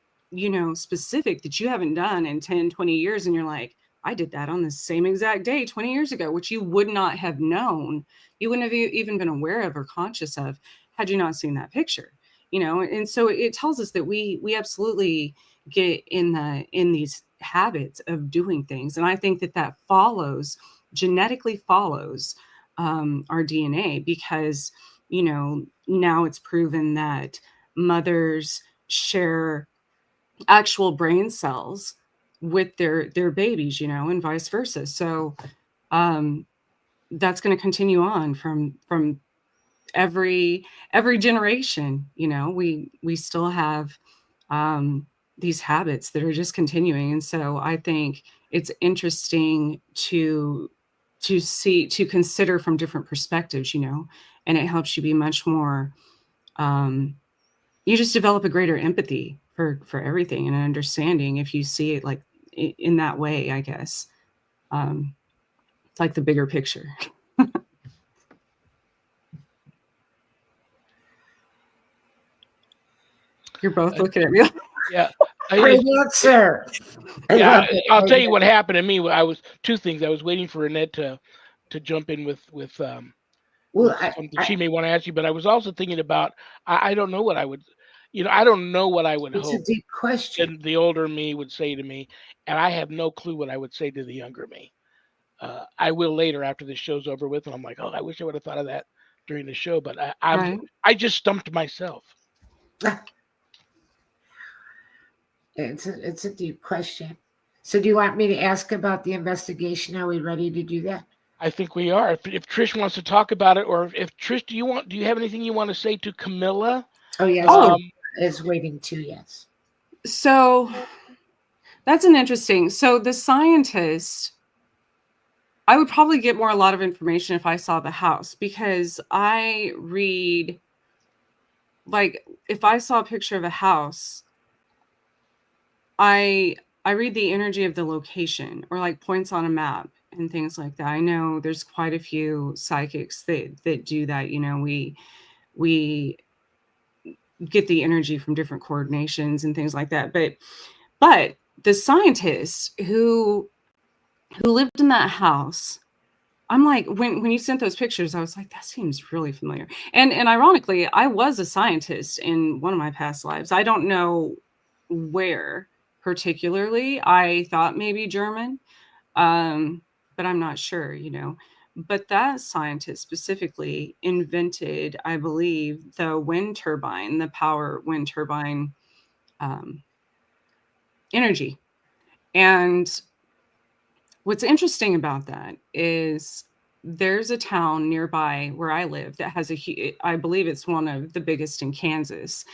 specific that you haven't done in 10, 20 years. And you're like, I did that on the same exact day 20 years ago, which you would not have known. You wouldn't have even been aware of or conscious of had you not seen that picture, And so it tells us that we absolutely get in these habits of doing things. And I think that genetically follows our DNA, because now it's proven that mothers share actual brain cells with their babies, and vice versa. So that's going to continue on from every generation. We still have these habits that are just continuing. And so I think it's interesting to consider from different perspectives, and it helps you be much more, you just develop a greater empathy for everything and an understanding if you see it like in that way, I guess. It's like the bigger picture. You're both looking at me. Yeah. Great answer. Yeah, I'll tell you what happened to me. I was two things. I was waiting for Annette to jump in with something she may want to ask you, but I was also thinking about I don't know what I would, I don't know what I would it's hope a deep question. the older me would say to me, and I have no clue what I would say to the younger me. I will later after this show's over with, and I'm like, oh, I wish I would have thought of that during the show, but Right. I just stumped myself. It's a deep question. So do you want me to ask about the investigation? Are we ready to do that? I think we are. If Trish wants to talk about it, or if Trish, do you have anything you want to say to Camilla? Oh yes, is waiting too. Yes. So that's an interesting. So the scientist, I would probably get a lot of information if I saw the house, because I read, like, if I saw a picture of a house, I read the energy of the location, or like points on a map and things like that. I know there's quite a few psychics that do that. We get the energy from different coordinations and things like that. But the scientists who lived in that house, I'm like, when you sent those pictures, I was like, that seems really familiar. And ironically, I was a scientist in one of my past lives. I don't know where particularly. I thought maybe German, but I'm not sure, But that scientist specifically invented, I believe, the wind turbine, the power wind turbine energy. And what's interesting about that is there's a town nearby where I live that has I believe it's one of the biggest in Kansas,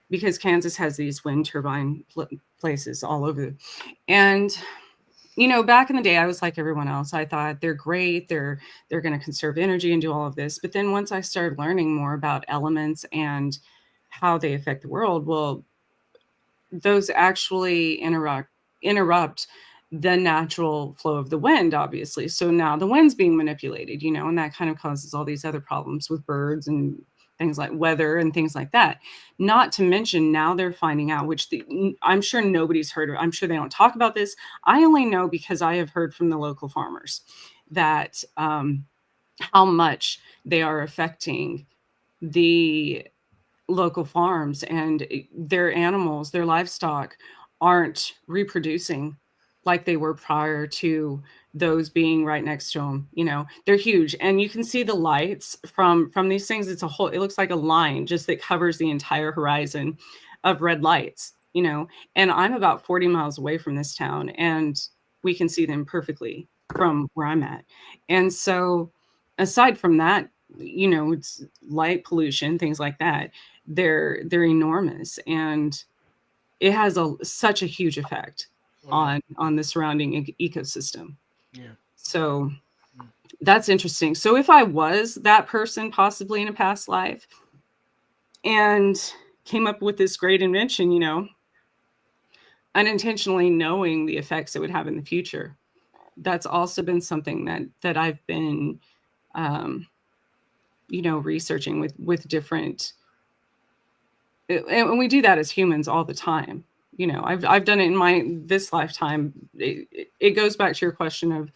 because Kansas has these wind turbine places all over. And, back in the day, I was like everyone else. I thought they're great. They're going to conserve energy and do all of this. But then once I started learning more about elements and how they affect the world, well, those actually interrupt the natural flow of the wind, obviously. So now the wind's being manipulated, and that kind of causes all these other problems with birds and things like weather and things like that. Not to mention now they're finding out, which I'm sure nobody's heard of. I'm sure they don't talk about this. I only know because I have heard from the local farmers that how much they are affecting the local farms, and their animals, their livestock aren't reproducing like they were prior to those being right next to them. You know, they're huge, and you can see the lights from these things. It's a whole, it looks like a line just that covers the entire horizon of red lights, you know. And I'm about 40 miles away from this town, and we can see them perfectly from where I'm at. And so aside from that, you know, it's light pollution, things like that, they're enormous, and it has such a huge effect Oh, yeah. on the surrounding ecosystem. Yeah. So Mm. that's interesting. So if I was that person possibly in a past life and came up with this great invention, you know, unintentionally knowing the effects it would have in the future, that's also been something that I've been um, you know, researching with different, and we do that as humans all the time. You know, I've done it in my this lifetime. It goes back to your question of,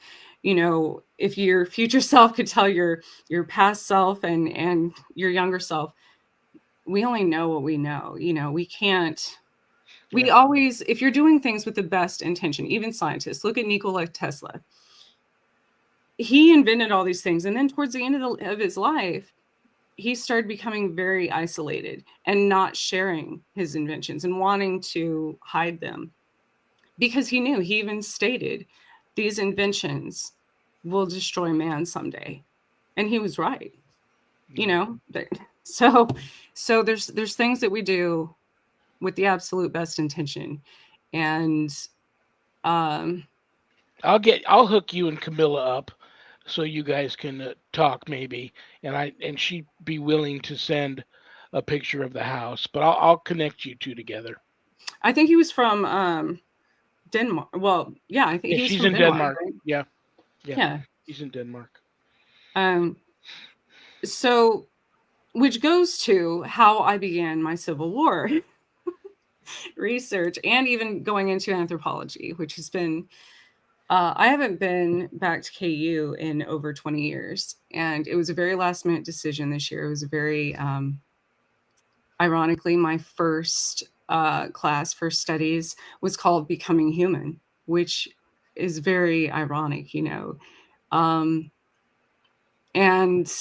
you know, if your future self could tell your past self and your younger self, we only know what we know. You know, we can't. We Yeah. always, if you're doing things with the best intention, even scientists, look at Nikola Tesla. He invented all these things, and then towards the end of his life, he started becoming very isolated and not sharing his inventions and wanting to hide them because he knew, he even stated, these inventions will destroy man someday. And he was right. You Yeah. know, so there's things that we do with the absolute best intention. And um I'll hook you and Camilla up so you guys can talk maybe, and she'd be willing to send a picture of the house, but I'll connect you two together. I think he was from Denmark. Well, yeah, I think Yeah, he was she's from in Denmark, Denmark. right? Yeah, yeah, Yeah. he's in Denmark. um so which goes to how I began my Civil War research and even going into anthropology, which has been, I haven't been back to KU in over 20 years. And it was a very last minute decision this year. It was a very, ironically, my first class, first studies, was called Becoming Human, which is very ironic, you know. Um, and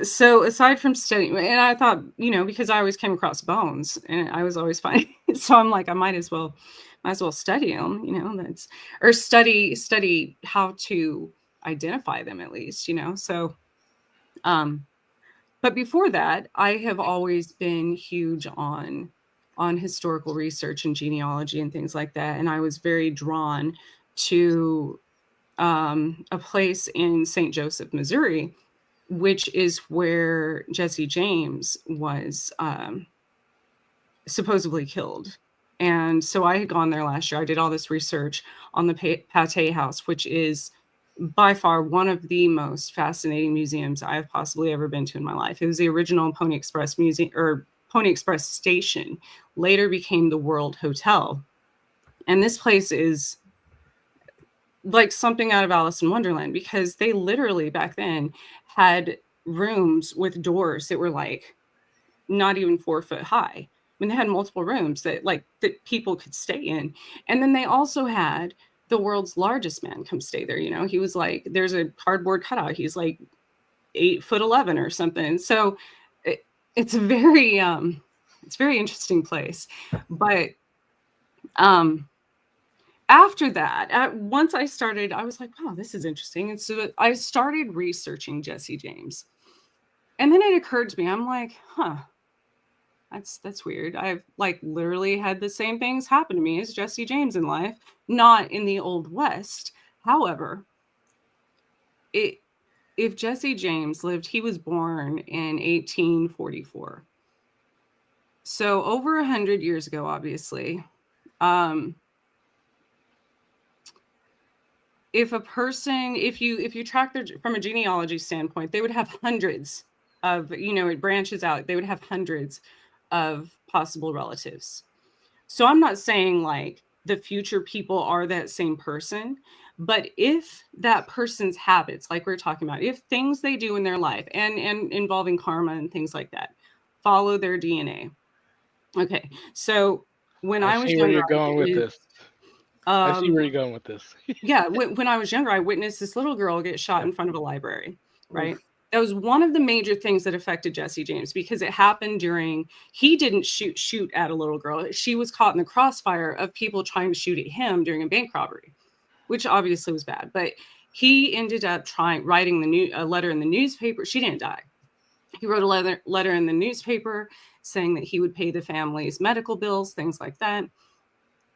so aside from studying, and I thought, you know, because I always came across bones and I was always fine, so I'm like, I might as well study them, you know. That's, or study how to identify them at least, you know. So um but before that, I have always been huge on historical research and genealogy and things like that, and I was very drawn to a place in St. Joseph, Missouri, which is where Jesse James was supposedly killed. And so I had gone there last year. I did all this research on the Pate House, which is by far one of the most fascinating museums I've possibly ever been to in my life. It was the original Pony Express museum, or Pony Express station, later became the World Hotel. And this place is like something out of Alice in Wonderland, because they literally back then had rooms with doors that were like not even 4 foot high. I mean, they had multiple rooms that people could stay in. And then they also had the world's largest man come stay there. You know, he was like, there's a cardboard cutout. He's like 8'11" or something. So it, it's a it's a very interesting place. But um, after that, once I started, I was like, wow, this is interesting. And so I started researching Jesse James. And then it occurred to me, I'm like, huh, that's weird. I've like literally had the same things happen to me as Jesse James in life, not in the Old West. However, it if Jesse James lived, he was born in 1844. So over 100 years ago, obviously. Um, if a person, if you track their from a genealogy standpoint, they would have hundreds of, you know, it branches out. They would have hundreds of possible relatives. So I'm not saying like the future people are that same person, but if that person's habits, like we are talking about, if things they do in their life and involving karma and things like that, follow their DNA. Okay. So when I I was see where younger, you're going with this. I see where you're going with this. Yeah, when I was younger, I witnessed this little girl get shot in front of a library, right? That was one of the major things that affected Jesse James, because it happened during, he didn't shoot at a little girl. She was caught in the crossfire of people trying to shoot at him during a bank robbery, which obviously was bad. But he ended up writing a letter in the newspaper. She didn't die. He wrote a letter in the newspaper saying that he would pay the family's medical bills, things like that.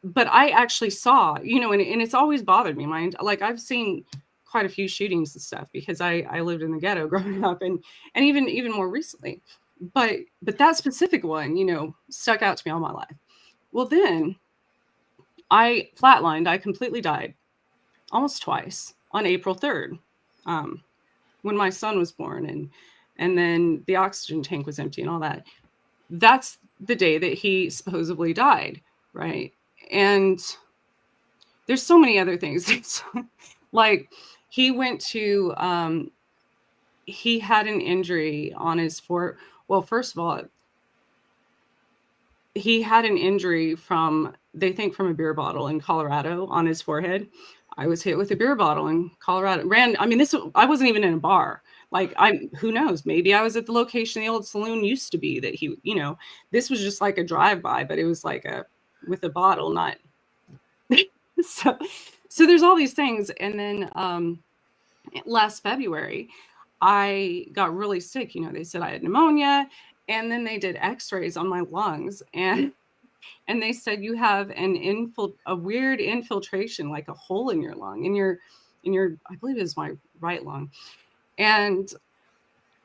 But I actually saw, and it's always bothered me. Like, I've seen quite a few shootings and stuff because I lived in the ghetto growing up, and even more recently. But that specific one, stuck out to me all my life. Well, then I flatlined. I completely died almost twice on April 3rd, when my son was born, and then the oxygen tank was empty and all that. That's the day that he supposedly died, right? And there's so many other things. Like, he went to, he had an injury on his forehead. Well, first of all, he had an injury they think from a beer bottle in Colorado on his forehead. I was hit with a beer bottle in Colorado. I wasn't even in a bar. Like, who knows? Maybe I was at the location the old saloon used to be that this was just like a drive-by, but it was like with a bottle, not. So there's all these things. And then last February, I got really sick. They said I had pneumonia, and then they did x-rays on my lungs, and they said you have a weird infiltration, like a hole in your lung, in your, I believe it was my right lung. And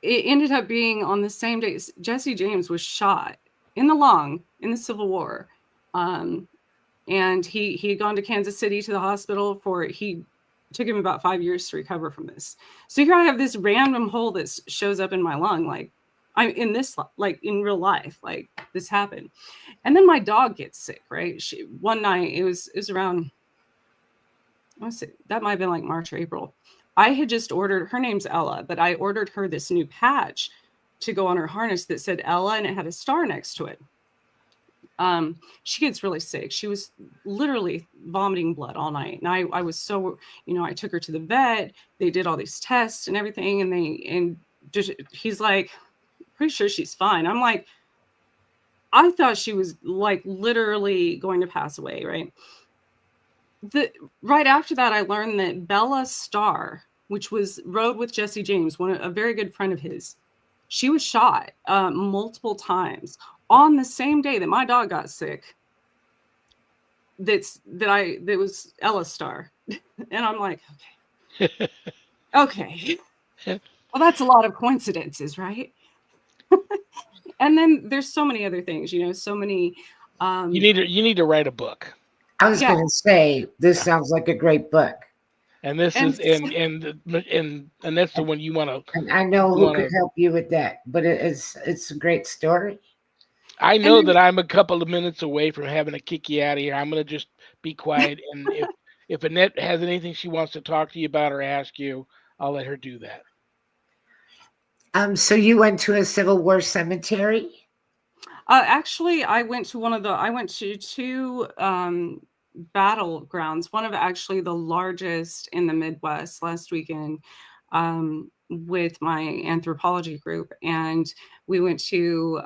it ended up being on the same day Jesse James was shot in the lung in the Civil War. And he had gone to Kansas City to the hospital he took him about 5 years to recover from this. So here I have this random hole that shows up in my lung. Like, I'm in this, like, in real life, like, this happened. And then my dog gets sick, right? One night, it was around, I want to say, that might have been like March or April. I had just ordered, her name's Ella, but I ordered her this new patch to go on her harness that said Ella, and it had a star next to it. She gets really sick. She was literally vomiting blood all night. And I was so, I took her to the vet. They did all these tests and everything. And he's like, pretty sure she's fine. I'm like, I thought she was like literally going to pass away. Right. Right after that, I learned that Bella Starr, which rode with Jesse James, a very good friend of his, she was shot multiple times on the same day that my dog got sick. That was Ella Starr. And I'm like, okay. Well, that's a lot of coincidences, right? And then there's so many other things, so many. You need to write a book. I was going to say, this sounds like a great book. And this is and that's the one you want to. And I know who could help you with that, but it's a great story. I know that I'm a couple of minutes away from having to kick you out of here. I'm going to just be quiet, and if Annette has anything she wants to talk to you about or ask you, I'll let her do that. So you went to a Civil War cemetery? Actually, I went to two battlegrounds. One of actually the largest in the Midwest last weekend, with my anthropology group, and we went to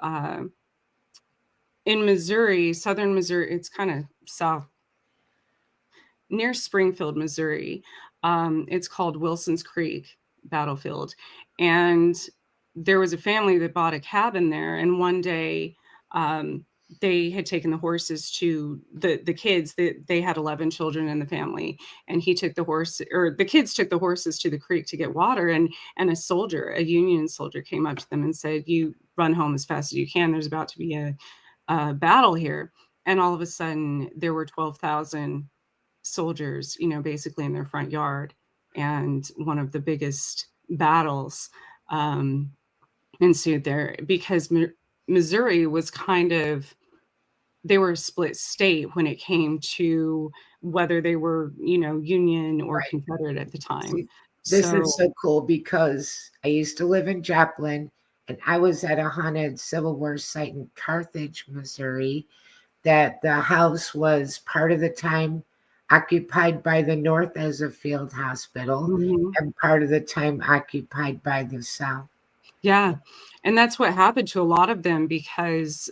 in Missouri, southern Missouri. It's kind of south, near Springfield, Missouri. It's called Wilson's Creek Battlefield, and there was a family that bought a cabin there, and one day they had taken the horses to the kids. They had 11 children in the family, and the kids took the horses to the creek to get water, and a Union soldier came up to them and said, "You run home as fast as you can. There's about to be a battle here." And all of a sudden there were 12,000 soldiers, basically in their front yard. And one of the biggest battles ensued there, because Missouri was they were a split state when it came to whether they were, Union or right. Confederate at the time. This is so cool, because I used to live in Joplin, and I was at a haunted Civil War site in Carthage, Missouri, that the house was part of the time occupied by the North as a field hospital, Mhm. and part of the time occupied by the South. Yeah. And that's what happened to a lot of them because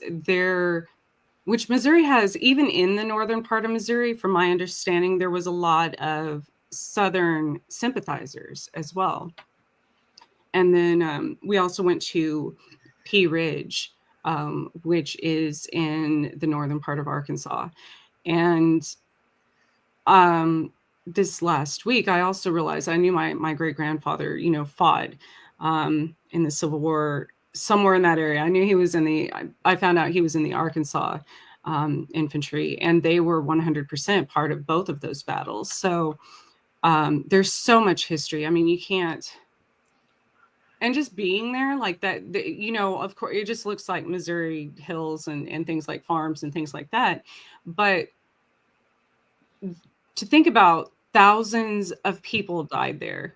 which Missouri has, even in the northern part of Missouri, from my understanding, there was a lot of Southern sympathizers as well. And then we also went to Pea Ridge, which is in the northern part of Arkansas. And this last week, I also realized I knew my great grandfather, fought in the Civil War somewhere in that area. I knew he was I found out he was in the Arkansas infantry, and they were 100% part of both of those battles. So there's so much history. I mean, you can't. And just being there like that, of course, it just looks like Missouri hills and things like farms and things like that. But to think about thousands of people died there,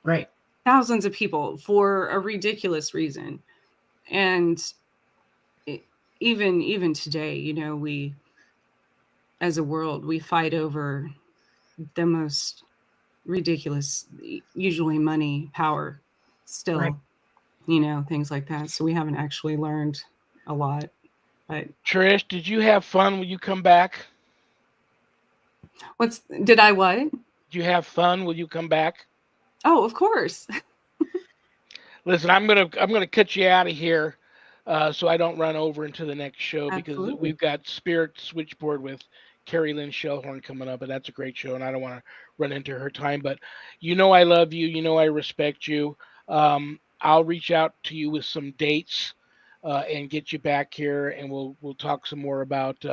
Right. thousands of people for a ridiculous reason. And even today, we, as a world, we fight over the most ridiculous, usually money, power, still, Right. things like that. So we haven't actually learned a lot. But Trish, did you have fun when you come back? did I what? Did you have fun when you come back? Oh, of course. Listen, I'm gonna cut you out of here, so I don't run over into the next show because Absolutely. we've got Spirit Switchboard with Carrie Lynn Shellhorn coming up, and that's a great show, and I don't want to run into her time. But I love you. I respect you. I'll reach out to you with some dates and get you back here, and we'll talk some more about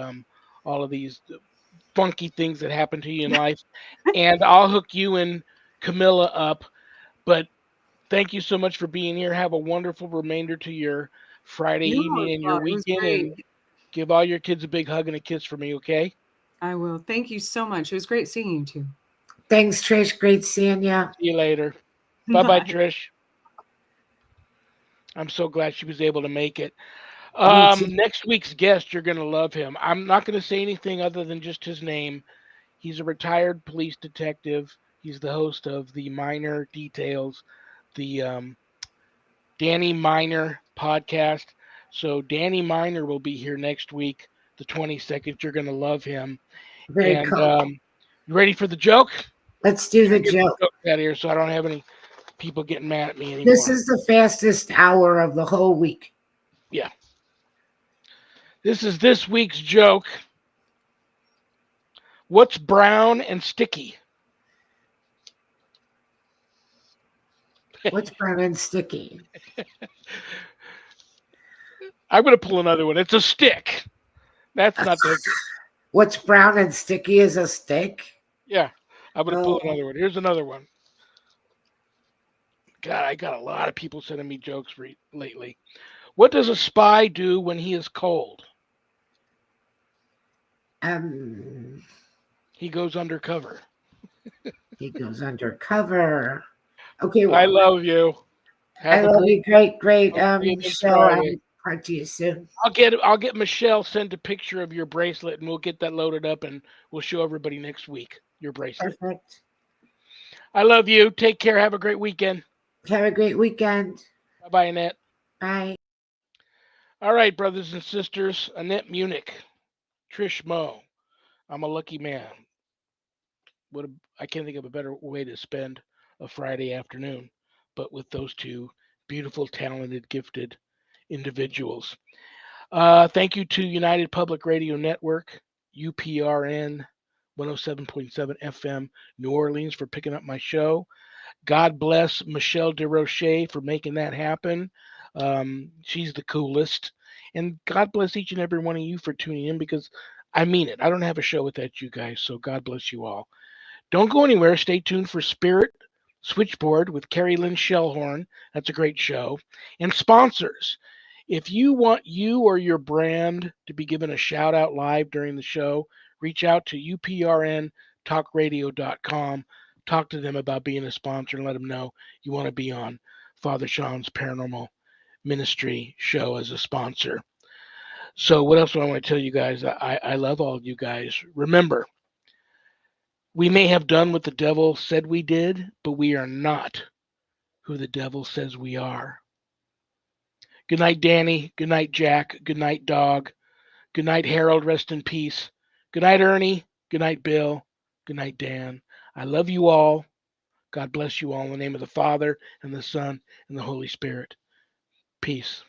all of these funky things that happen to you in life, and I'll hook you and Camilla up. But thank you so much for being here. Have a wonderful remainder to your Friday You evening as and your well. It was weekend, great. and give all your kids a big hug and a kiss for me, okay? I will. Thank you so much. It was great seeing you too. Thanks, Trish. Great seeing you. See you later. Bye bye, Bye. Trish. I'm so glad she was able to make it. Me too. Next week's guest, you're going to love him. I'm not going to say anything other than just his name. He's a retired police detective. He's the host of the Minor Details, the Danny Miner podcast. So Danny Miner will be here next week, the 22nd. You're going to love him. Very And cool. you ready for the joke? Let's do Try the to get the joke. joke out of here so I don't have any people getting mad at me This anymore. is the fastest hour of the whole week. Yeah. This is this week's joke. What's brown and sticky? What's brown and sticky? I'm going to pull another one. It's a stick. That's not that good. What's brown and sticky is a stick? Yeah. I'm going to pull Oh, another one. Here's another one. God, I got a lot of people sending me jokes lately. What does a spy do when he is cold? um, He goes undercover. he goes undercover. Okay, I well, love you. I Have a love great. you. Great, great. I'll see you this Michelle, I'll Friday. talk to you soon. I'll get Michelle send a picture of your bracelet and we'll get that loaded up and we'll show everybody next week your bracelet. Perfect. I love you. Take care. Have a great weekend. Have a great weekend. Bye bye, Annette. Bye. All right, brothers and sisters. Annette Munich, Trish Mo. I'm a lucky man. I can't think of a better way to spend a Friday afternoon, but with those two beautiful, talented, gifted individuals. Thank you to United Public Radio Network, UPRN 107.7 FM, New Orleans, for picking up my show. God bless Michelle DeRoche for making that happen. She's the coolest. And God bless each and every one of you for tuning in because I mean it. I don't have a show without you guys, so God bless you all. Don't go anywhere. Stay tuned for Spirit Switchboard with Carrie Lynn Shellhorn. That's a great show. And sponsors. If you want you or your brand to be given a shout out live during the show, reach out to uprntalkradio.com. Talk to them about being a sponsor and let them know you want to be on Father Shawn's Paranormal Ministry show as a sponsor. So, what else do I want to tell you guys? I love all of you guys. Remember, We may have done what the devil said we did, but we are not who the devil says we are. Good night, Danny. Good night, Jack. Good night, Dog. Good night, Harold. Rest in peace. Good night, Ernie. Good night, Bill. Good night, Dan. I love you all. God bless you all in the name of the Father and the Son and the Holy Spirit. Peace.